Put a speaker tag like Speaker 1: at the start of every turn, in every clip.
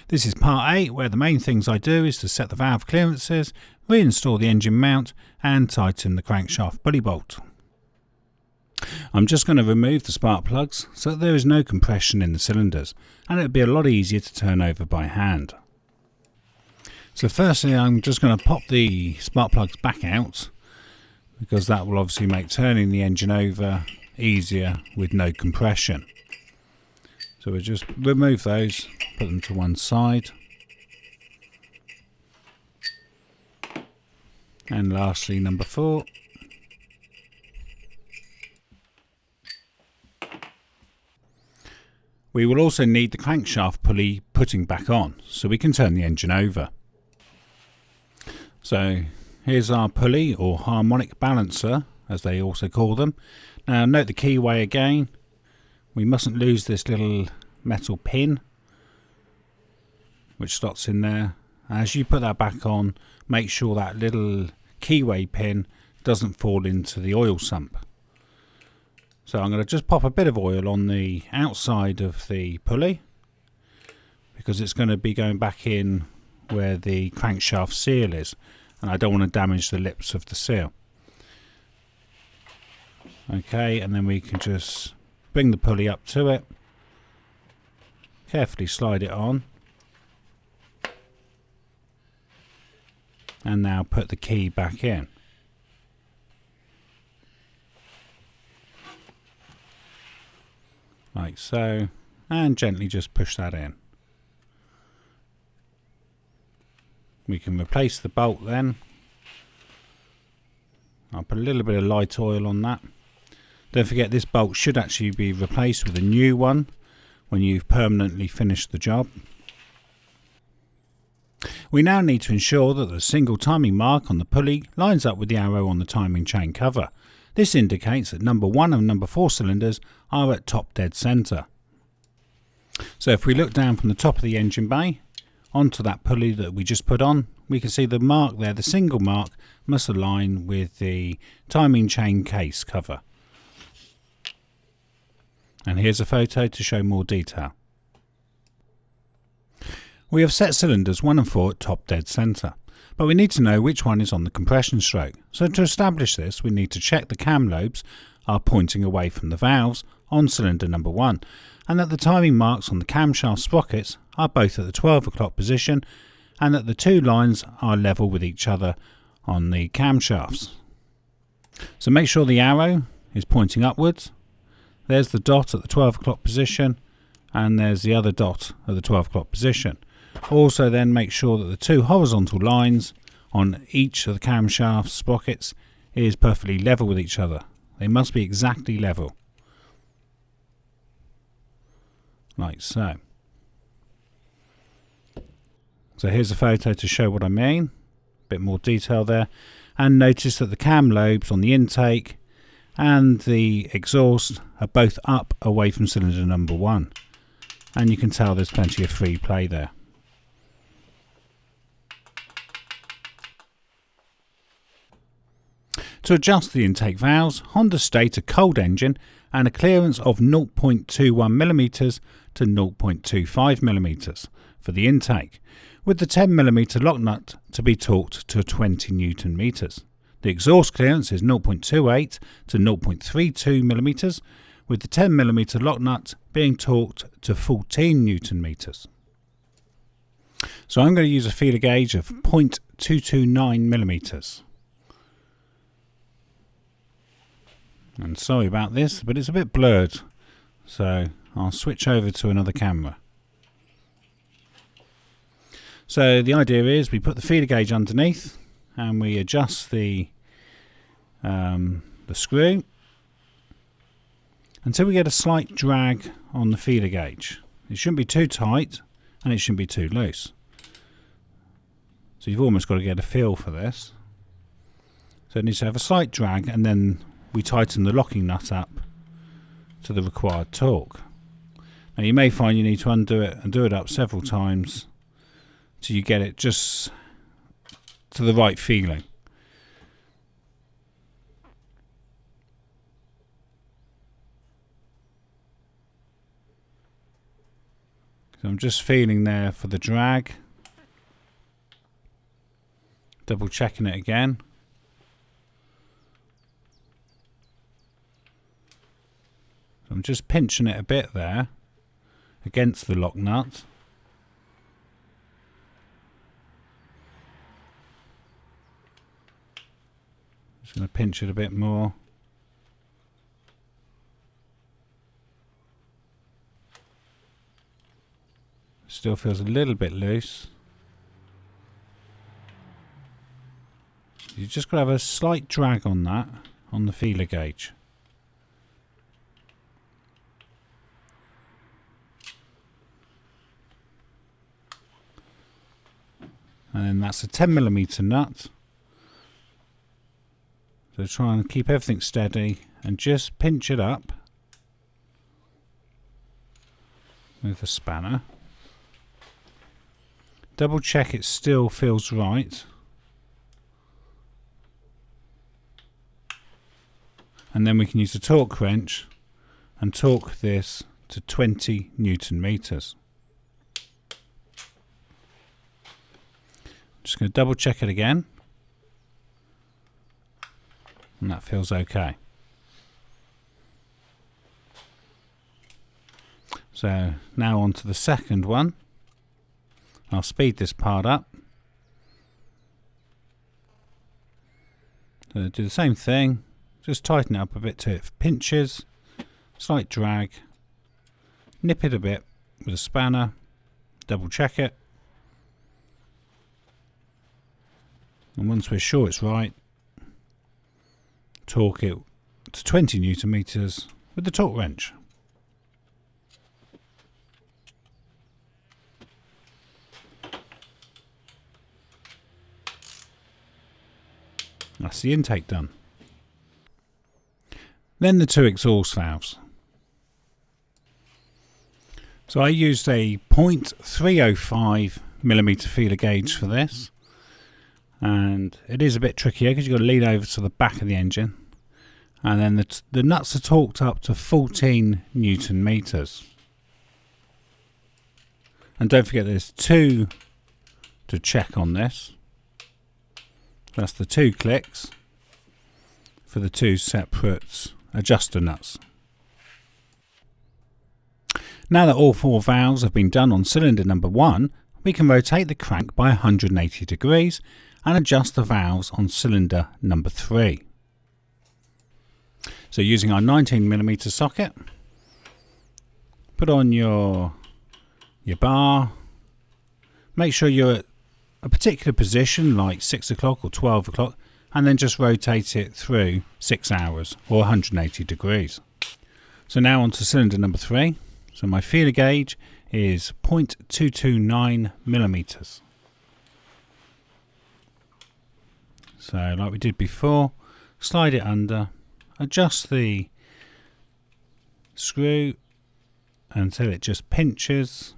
Speaker 1: This is part 8, where the main things I do is to set the valve clearances, reinstall the engine mount and tighten the crankshaft pulley bolt. I'm just going to remove the spark plugs so that there is no compression in the cylinders, and it would be a lot easier to turn over by hand. So firstly, I'm just going to pop the spark plugs back out, because that will obviously make turning the engine over easier with no compression. So we'll just remove those, put them to one side. And lastly, number 4. We will also need the crankshaft pulley putting back on so we can turn the engine over. So here's our pulley, or harmonic balancer as they also call them. Now note the keyway again. We mustn't lose this little metal pin which slots in there. As you put that back on, make sure that little keyway pin doesn't fall into the oil sump. So I'm going to just pop a bit of oil on the outside of the pulley, because it's going to be going back in where the crankshaft seal is, and I don't want to damage the lips of the seal. Okay, and then we can just bring the pulley up to it, carefully slide it on, and now put the key back in. Like so, and gently just push that in. We can replace the bolt then. I'll put a little bit of light oil on that. Don't forget, this bolt should actually be replaced with a new one when you've permanently finished the job. We now need to ensure that the single timing mark on the pulley lines up with the arrow on the timing chain cover. This indicates that number 1 and number 4 cylinders are at top dead centre. So if we look down from the top of the engine bay onto that pulley that we just put on, we can see the mark there, the single mark, must align with the timing chain case cover. And here's a photo to show more detail. We have set cylinders 1 and 4 at top dead centre, but we need to know which one is on the compression stroke. So to establish this, we need to check the cam lobes are pointing away from the valves on cylinder number 1, and that the timing marks on the camshaft sprockets are both at the 12 o'clock position, and that the two lines are level with each other on the camshafts. So make sure the arrow is pointing upwards. There's the dot at the 12 o'clock position, and there's the other dot at the 12 o'clock position. Also then make sure that the two horizontal lines on each of the camshaft sprockets is perfectly level with each other. They must be exactly level. Like so. So here's a photo to show what I mean. A bit more detail there. And notice that the cam lobes on the intake and the exhaust are both up away from cylinder number 1. And you can tell there's plenty of free play there. To adjust the intake valves, Honda state a cold engine and a clearance of 0.21mm to 0.25mm for the intake, with the 10mm lock nut to be torqued to 20 Nm. The exhaust clearance is 0.28 to 0.32mm, with the 10mm lock nut being torqued to 14 Nm. So I'm going to use a feeler gauge of 0.229mm. And sorry about this, but it's a bit blurred, so I'll switch over to another camera. So the idea is we put the feeler gauge underneath and we adjust the screw until we get a slight drag on the feeler gauge. It shouldn't be too tight and it shouldn't be too loose. So you've almost got to get a feel for this. So it needs to have a slight drag, and then we tighten the locking nut up to the required torque. Now you may find you need to undo it and do it up several times till you get it just to the right feeling. So I'm just feeling there for the drag, double checking it again. So I'm just pinching it a bit there against the lock nut. Just going to pinch it a bit more. Still feels a little bit loose. You just got to have a slight drag on that, on the feeler gauge. And then that's a 10mm nut. So try and keep everything steady and just pinch it up with the spanner. Double check it still feels right. And then we can use the torque wrench and torque this to 20 Newton meters. Just going to double check it again. And that feels okay. So now on to the second one. I'll speed this part up. So do the same thing, just tighten it up a bit till it pinches, slight drag, nip it a bit with a spanner, double check it. And once we're sure it's right, torque it to 20 Newton meters with the torque wrench. That's the intake done. Then the two exhaust valves. So I used a 0.305mm feeler gauge for this. And it is a bit trickier because you've got to lean over to the back of the engine, and then the nuts are torqued up to 14 Newton meters. And don't forget there's two to check on this. That's the 2 clicks for the 2 separate adjuster nuts. Now that all 4 valves have been done on cylinder number 1, we can rotate the crank by 180 degrees and adjust the valves on cylinder number 3. So using our 19mm socket, put on your bar, make sure you're at a particular position like 6 o'clock or 12 o'clock, and then just rotate it through 6 hours or 180 degrees. So now on to cylinder number 3. So my feeler gauge is 0.229mm. So like we did before, slide it under, adjust the screw until it just pinches,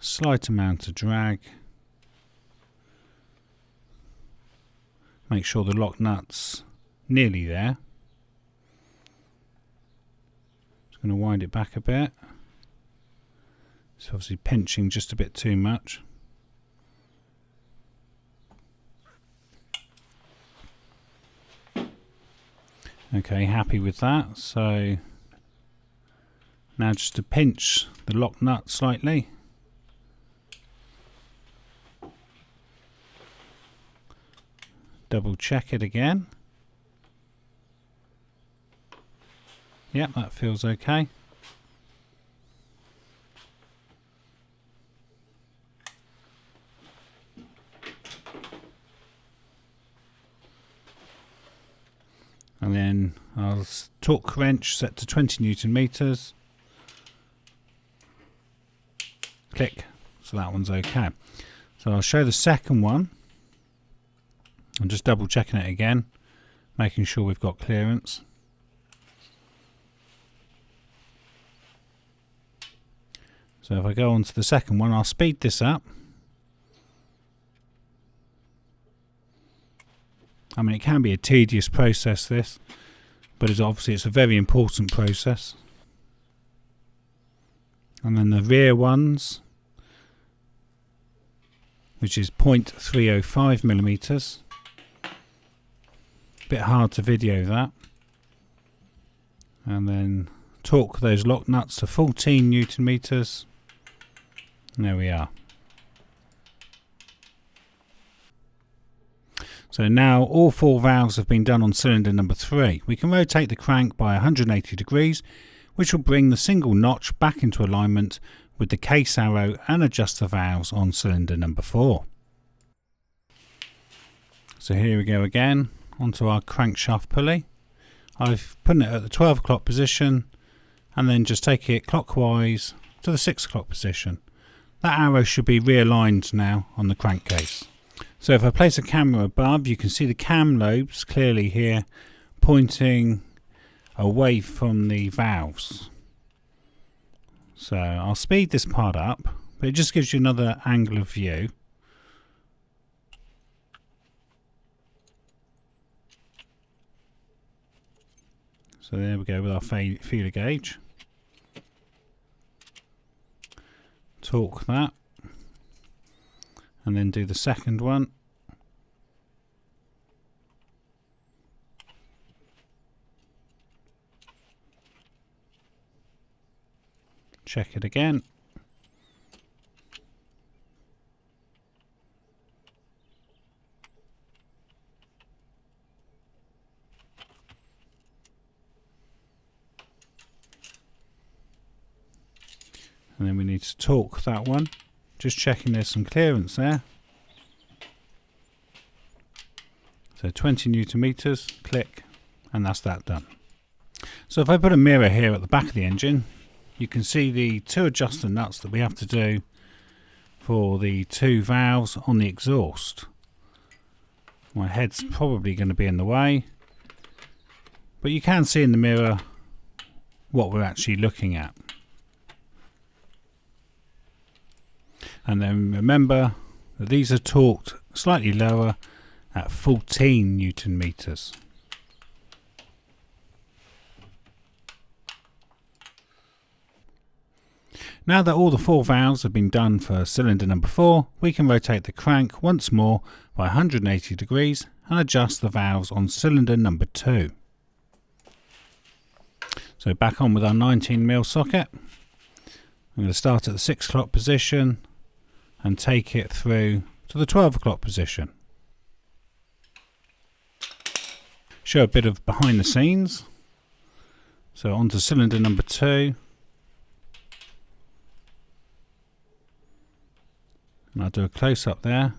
Speaker 1: slight amount of drag, make sure the lock nut's nearly there. Just going to wind it back a bit. It's obviously pinching just a bit too much. Okay, happy with that. So now just to pinch the lock nut slightly. Double check it again. Yep, that feels okay. And then our torque wrench set to 20 Newton meters. Click. So that one's okay. So I'll show the second one. I'm just double checking it again, making sure we've got clearance. So if I go on to the second one, I'll speed this up. I mean, it can be a tedious process, this, but it's a very important process. And then the rear ones, which is 0.305 millimeters. Bit hard to video that. And then torque those lock nuts to 14 Newton meters. And there we are. So now all 4 valves have been done on cylinder number 3. We can rotate the crank by 180 degrees, which will bring the single notch back into alignment with the case arrow, and adjust the valves on cylinder number 4. So here we go again onto our crankshaft pulley. I've put it at the 12 o'clock position and then just take it clockwise to the 6 o'clock position. That arrow should be realigned now on the crankcase. So if I place a camera above, you can see the cam lobes clearly here pointing away from the valves. So I'll speed this part up, but it just gives you another angle of view. So there we go with our feeler gauge. Torque that, and then do the second one. Check it again. And then we need to torque that one. Just checking there's some clearance there. So 20 Newton meters, click, and that's that done. So if I put a mirror here at the back of the engine, you can see the 2 adjuster nuts that we have to do for the 2 valves on the exhaust. My head's probably going to be in the way, but you can see in the mirror what we're actually looking at. And then remember that these are torqued slightly lower at 14 Newton meters. Now that all the 4 valves have been done for cylinder number 4, we can rotate the crank once more by 180 degrees and adjust the valves on cylinder number 2. So back on with our 19mm socket. I'm going to start at the 6 o'clock position and take it through to the 12 o'clock position. Show a bit of behind the scenes. So onto cylinder number 2. And I'll do a close up there.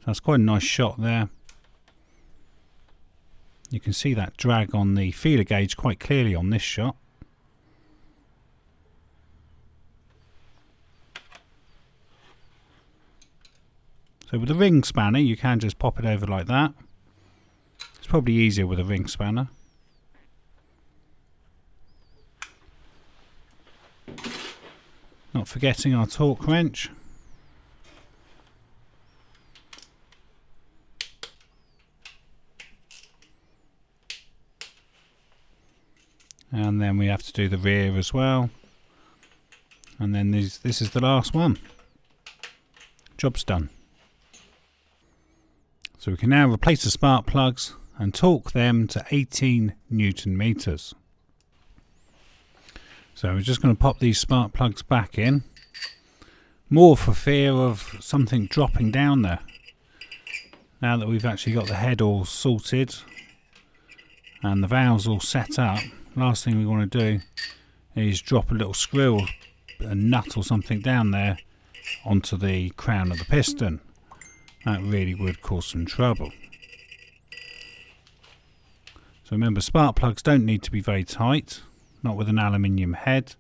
Speaker 1: So that's quite a nice shot there. You can see that drag on the feeler gauge quite clearly on this shot. So with a ring spanner you can just pop it over like that. It's probably easier with a ring spanner. Not forgetting our torque wrench. And then we have to do the rear as well. And then this is the last one. Job's done. So we can now replace the spark plugs and torque them to 18 Newton meters. So we're just going to pop these spark plugs back in. More for fear of something dropping down there. Now that we've actually got the head all sorted and the valves all set up, last thing we want to do is drop a little screw or a nut or something down there onto the crown of the piston. That really would cause some trouble. So remember, spark plugs don't need to be very tight, not with an aluminium head.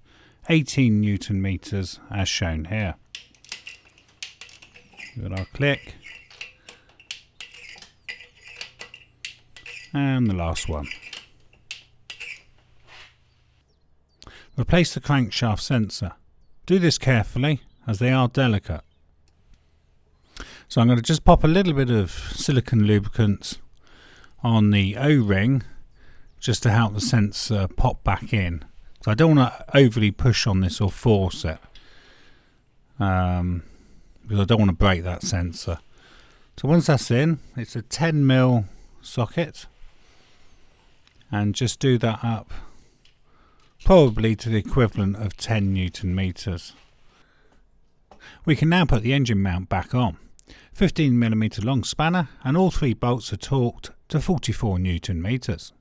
Speaker 1: 18 Newton meters as shown here. We've got our click. And the last one. Replace the crankshaft sensor. Do this carefully as they are delicate. So I'm going to just pop a little bit of silicone lubricant on the O-ring just to help the sensor pop back in. So I don't want to overly push on this or force it, because I don't want to break that sensor. So once that's in, it's a 10mm socket, and just do that up probably to the equivalent of 10 Newton meters. We can now put the engine mount back on. 15mm long spanner, and all 3 bolts are torqued to 44 Newton meters.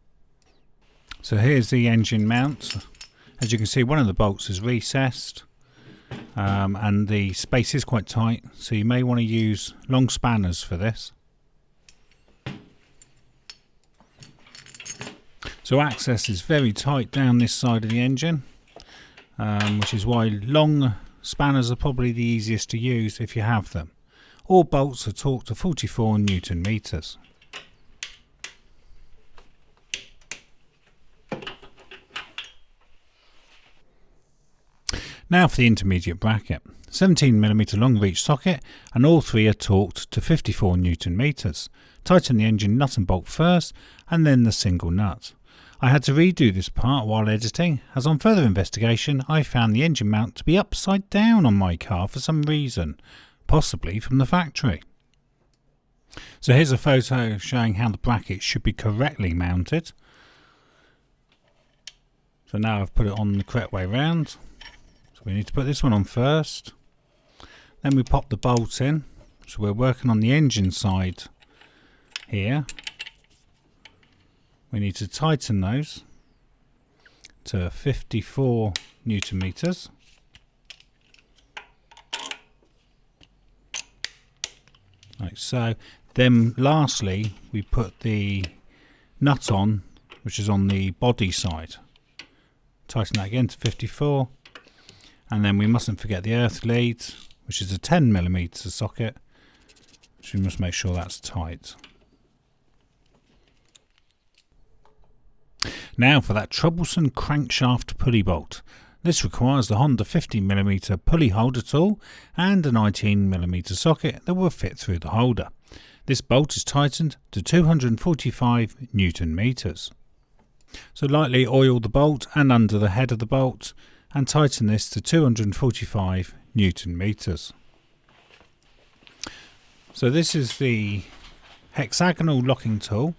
Speaker 1: So here's the engine mount. As you can see, one of the bolts is recessed, and the space is quite tight, so you may want to use long spanners for this. So access is very tight down this side of the engine, which is why long spanners are probably the easiest to use if you have them. All bolts are torqued to 44 Newton meters. Now for the intermediate bracket. 17mm long reach socket, and all 3 are torqued to 54 Newton meters. Tighten the engine nut and bolt first, and then the single nut. I had to redo this part while editing, as on further investigation I found the engine mount to be upside down on my car for some reason, possibly from the factory. So here's a photo showing how the bracket should be correctly mounted. So now I've put it on the correct way round. So we need to put this one on first. Then we pop the bolt in. So we're working on the engine side here. We need to tighten those to 54 Newton meters. Like so. Then lastly we put the nut on, which is on the body side. Tighten that again to 54, and then we mustn't forget the earth lead, which is a 10mm socket, which we must make sure that's tight. Now for that troublesome crankshaft pulley bolt. This requires the Honda 50mm pulley holder tool and a 19mm socket that will fit through the holder. This bolt is tightened to 245 Newton meters. So lightly oil the bolt and under the head of the bolt and tighten this to 245 Newton meters. So this is the hexagonal locking tool.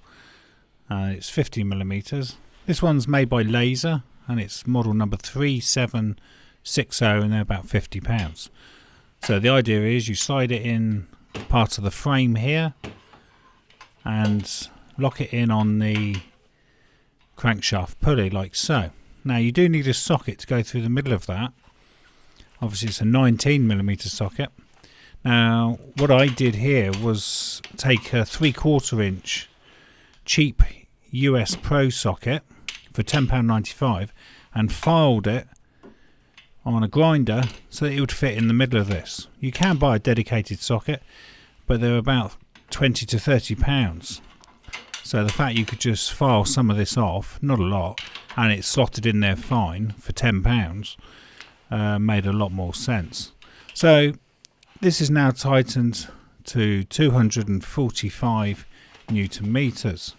Speaker 1: It's 50mm. This one's made by Laser and it's model number 3760, and they're about £50. So the idea is you slide it in part of the frame here and lock it in on the crankshaft pulley like so. Now you do need a socket to go through the middle of that. Obviously it's a 19mm socket. Now what I did here was take a 3/4 inch cheap US Pro socket for £10.95 and filed it on a grinder so that it would fit in the middle of this. You can buy a dedicated socket, but they're about £20 to £30. So the fact you could just file some of this off, not a lot, and it's slotted in there fine for £10 made a lot more sense. So this is now tightened to 245 Newton meters.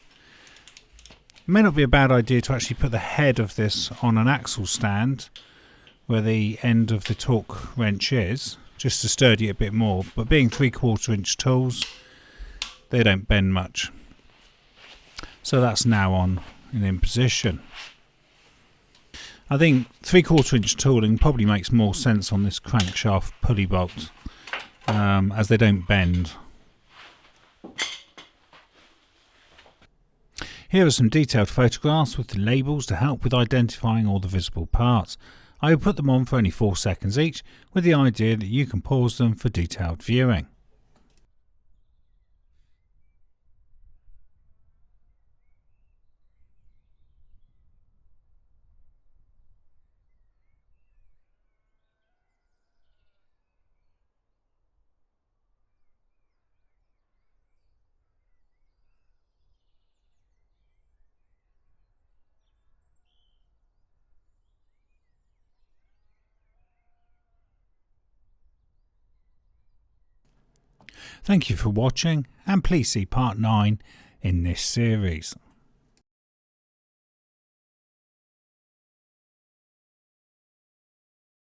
Speaker 1: It may not be a bad idea to actually put the head of this on an axle stand where the end of the torque wrench is, just to sturdy it a bit more, but being 3/4 inch tools, they don't bend much. So that's now on and in position. I think 3/4 inch tooling probably makes more sense on this crankshaft pulley bolt, as they don't bend. Here are some detailed photographs with the labels to help with identifying all the visible parts. I will put them on for only 4 seconds each, with the idea that you can pause them for detailed viewing. Thank you for watching, and please see part 9 in this series.